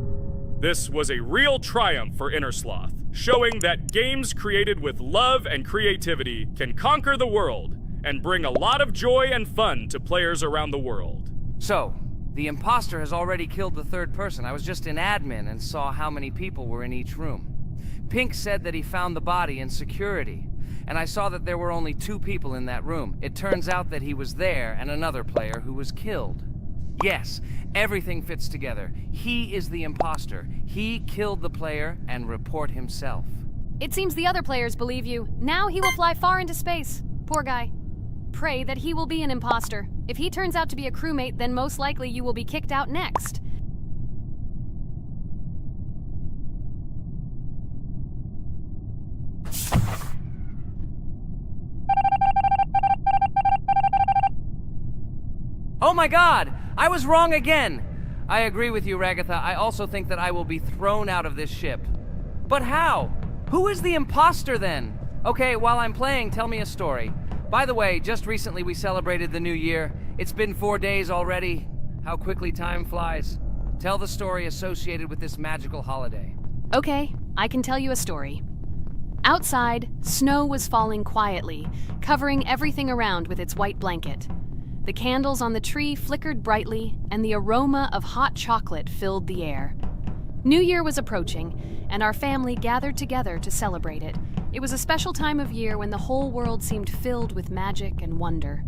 This was a real triumph for Innersloth, showing that games created with love and creativity can conquer the world and bring a lot of joy and fun to players around the world. So, the imposter has already killed the third person. I was just in admin and saw how many people were in each room. Pink said that he found the body in security, and I saw that there were only 2 people in that room. It turns out that he was there and another player who was killed. Yes, everything fits together. He is the imposter. He killed the player and report himself. It seems the other players believe you. Now he will fly far into space. Poor guy. Pray that he will be an imposter. If he turns out to be a crewmate, then most likely you will be kicked out next. Oh my god! I was wrong again! I agree with you, Ragatha. I also think that I will be thrown out of this ship. But how? Who is the imposter then? Okay, while I'm playing, tell me a story. By the way, just recently we celebrated the new year. It's been 4 days already. How quickly time flies. Tell the story associated with this magical holiday. Okay, I can tell you a story. Outside, snow was falling quietly, covering everything around with its white blanket. The candles on the tree flickered brightly, and the aroma of hot chocolate filled the air. New Year was approaching, and our family gathered together to celebrate it. It was a special time of year when the whole world seemed filled with magic and wonder.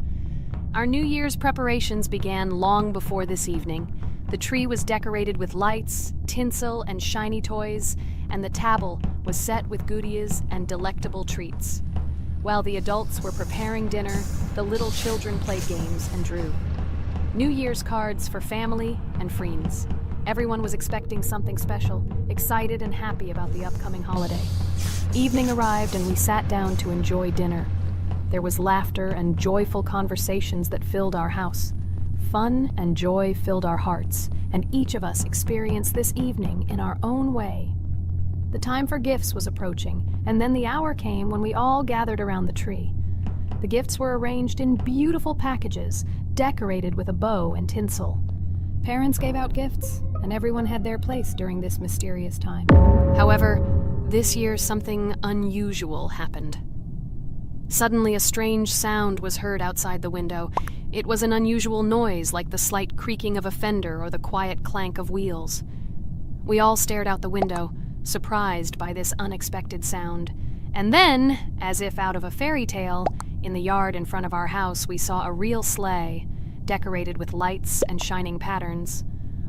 Our New Year's preparations began long before this evening. The tree was decorated with lights, tinsel, and shiny toys, and the table was set with goodies and delectable treats. While the adults were preparing dinner, the little children played games and drew. New Year's cards for family and friends. Everyone was expecting something special, excited and happy about the upcoming holiday. Evening arrived and we sat down to enjoy dinner. There was laughter and joyful conversations that filled our house. Fun and joy filled our hearts, and each of us experienced this evening in our own way. The time for gifts was approaching, and then the hour came when we all gathered around the tree. The gifts were arranged in beautiful packages, decorated with a bow and tinsel. Parents gave out gifts, and everyone had their place during this mysterious time. However, this year something unusual happened. Suddenly a strange sound was heard outside the window. It was an unusual noise, like the slight creaking of a fender or the quiet clank of wheels. We all stared out the window, surprised by this unexpected sound. And then, as if out of a fairy tale, in the yard in front of our house we saw a real sleigh, decorated with lights and shining patterns.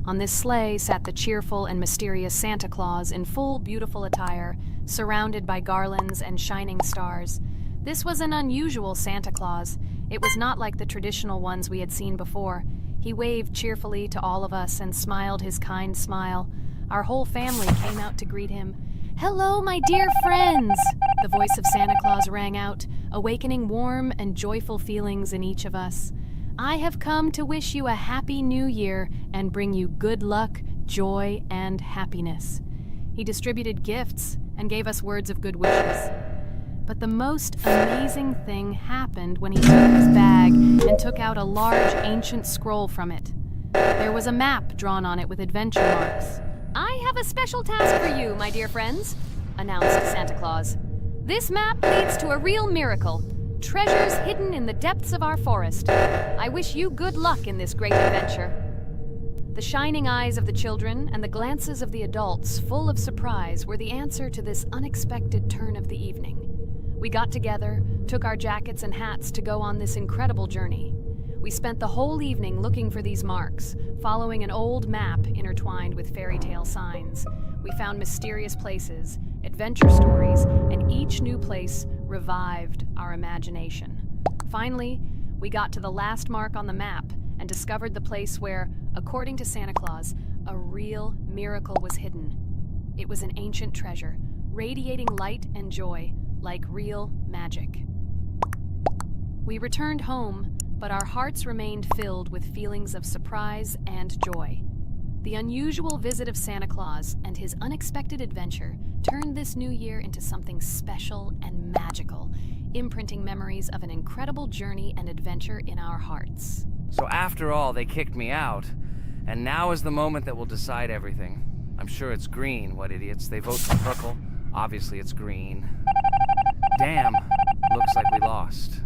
On this sleigh sat the cheerful and mysterious Santa Claus in full beautiful attire, surrounded by garlands and shining stars. This was an unusual Santa Claus. It was not like the traditional ones we had seen before. He waved cheerfully to all of us and smiled his kind smile. Our whole family came out to greet him. "Hello, my dear friends!" The voice of Santa Claus rang out, awakening warm and joyful feelings in each of us. "I have come to wish you a happy new year and bring you good luck, joy, and happiness." He distributed gifts and gave us words of good wishes. But the most amazing thing happened when he took his bag and took out a large ancient scroll from it. There was a map drawn on it with adventure marks. "I have a special task for you, my dear friends," announced Santa Claus. "This map leads to a real miracle. Treasures hidden in the depths of our forest. I wish you good luck in this great adventure." The shining eyes of the children and the glances of the adults, full of surprise, were the answer to this unexpected turn of the evening. We got together, took our jackets and hats to go on this incredible journey. We spent the whole evening looking for these marks, following an old map intertwined with fairy tale signs. We found mysterious places, adventure stories, and each new place revived our imagination. Finally, we got to the last mark on the map and discovered the place where, according to Santa Claus, a real miracle was hidden. It was an ancient treasure, radiating light and joy, like real magic. We returned home, but our hearts remained filled with feelings of surprise and joy. The unusual visit of Santa Claus and his unexpected adventure turned this new year into something special and magical, imprinting memories of an incredible journey and adventure in our hearts. So after all, they kicked me out, and now is the moment that will decide everything. I'm sure it's green, what idiots. They vote for purple. Obviously it's green. Damn, looks like we lost.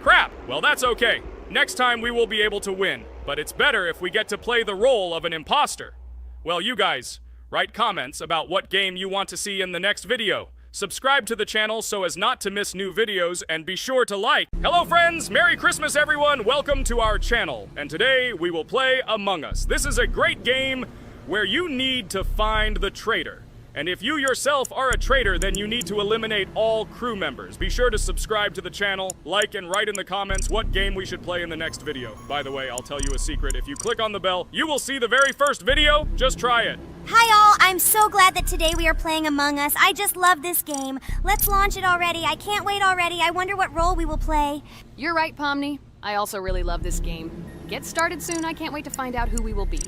Crap! Well, that's okay. Next time we will be able to win, but it's better if we get to play the role of an imposter. Well, you guys, write comments about what game you want to see in the next video. Subscribe to the channel so as not to miss new videos, and be sure to like. Hello friends, Merry Christmas everyone, welcome to our channel, and today we will play Among Us. This is a great game where you need to find the traitor. And if you yourself are a traitor, then you need to eliminate all crew members. Be sure to subscribe to the channel, like, and write in the comments what game we should play in the next video. By the way, I'll tell you a secret. If you click on the bell, you will see the very first video. Just try it. Hi all, I'm so glad that today we are playing Among Us. I just love this game. Let's launch it already. I can't wait already. I wonder what role we will play. You're right, Pomni. I also really love this game. Get started soon. I can't wait to find out who we will be.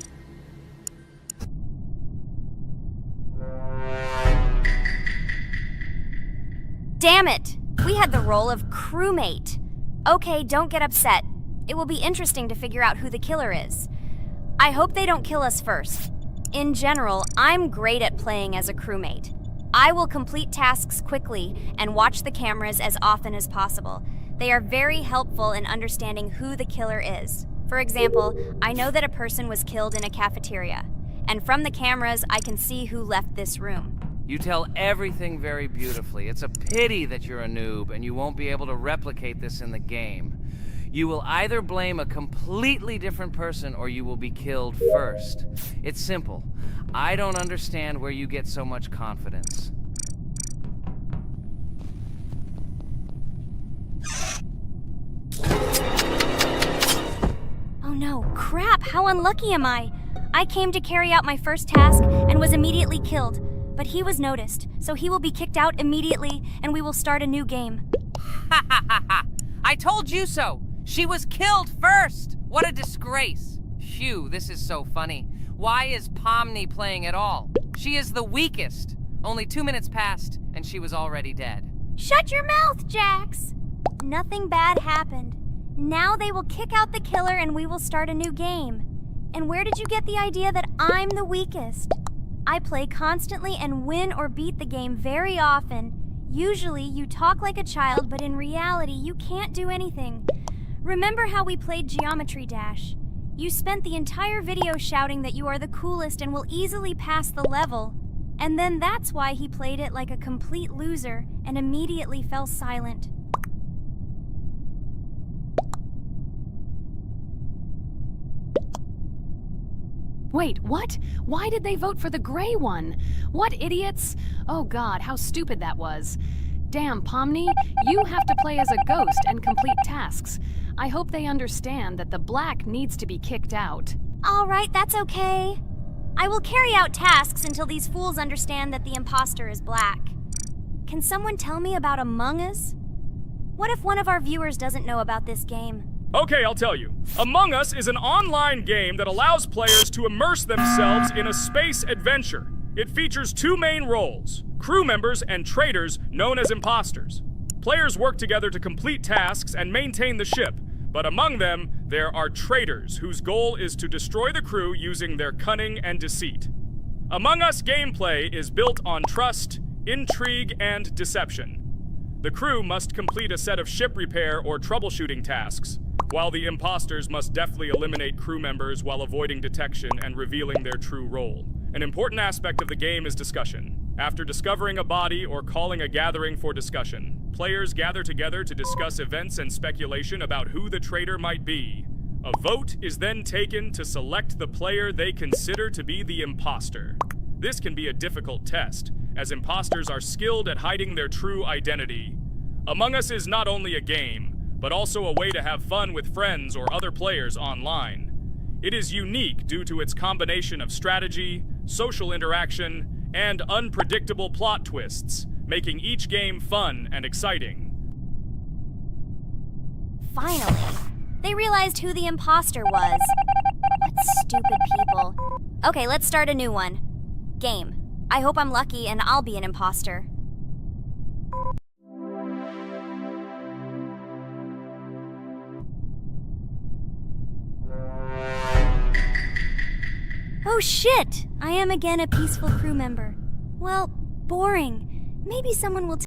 Damn it! We had the role of crewmate. Okay, don't get upset. It will be interesting to figure out who the killer is. I hope they don't kill us first. In general, I'm great at playing as a crewmate. I will complete tasks quickly and watch the cameras as often as possible. They are very helpful in understanding who the killer is. For example, I know that a person was killed in a cafeteria, and from the cameras, I can see who left this room. You tell everything very beautifully. It's a pity that you're a noob and you won't be able to replicate this in the game. You will either blame a completely different person or you will be killed first. It's simple. I don't understand where you get so much confidence. Oh no, crap, how unlucky am I? I came to carry out my first task and was immediately killed. But he was noticed, so he will be kicked out immediately, and we will start a new game. Ha ha ha ha! I told you so! She was killed first! What a disgrace! Phew, this is so funny. Why is Pomni playing at all? She is the weakest. Only 2 minutes passed, and she was already dead. Shut your mouth, Jax! Nothing bad happened. Now they will kick out the killer, and we will start a new game. And where did you get the idea that I'm the weakest? I play constantly and win or beat the game very often. Usually, you talk like a child, but in reality, you can't do anything. Remember how we played Geometry Dash? You spent the entire video shouting that you are the coolest and will easily pass the level. And then that's why he played it like a complete loser and immediately fell silent. Wait, what? Why did they vote for the gray one? What idiots? Oh god, how stupid that was. Damn, Pomni, you have to play as a ghost and complete tasks. I hope they understand that the black needs to be kicked out. All right, that's okay. I will carry out tasks until these fools understand that the imposter is black. Can someone tell me about Among Us? What if one of our viewers doesn't know about this game? Okay, I'll tell you. Among Us is an online game that allows players to immerse themselves in a space adventure. It features two main roles, crew members and traitors known as imposters. Players work together to complete tasks and maintain the ship, but among them, there are traitors whose goal is to destroy the crew using their cunning and deceit. Among Us gameplay is built on trust, intrigue, and deception. The crew must complete a set of ship repair or troubleshooting tasks. while the imposters must deftly eliminate crew members while avoiding detection and revealing their true role. An important aspect of the game is discussion. After discovering a body or calling a gathering for discussion, players gather together to discuss events and speculation about who the traitor might be. A vote is then taken to select the player they consider to be the imposter. This can be a difficult test, as imposters are skilled at hiding their true identity. Among Us is not only a game, but also a way to have fun with friends or other players online. It is unique due to its combination of strategy, social interaction, and unpredictable plot twists, making each game fun and exciting. Finally, they realized who the imposter was. What stupid people. Okay, let's start a new one. Game. I hope I'm lucky and I'll be an imposter. Oh shit! I am again a peaceful crew member. Well, boring. Maybe someone will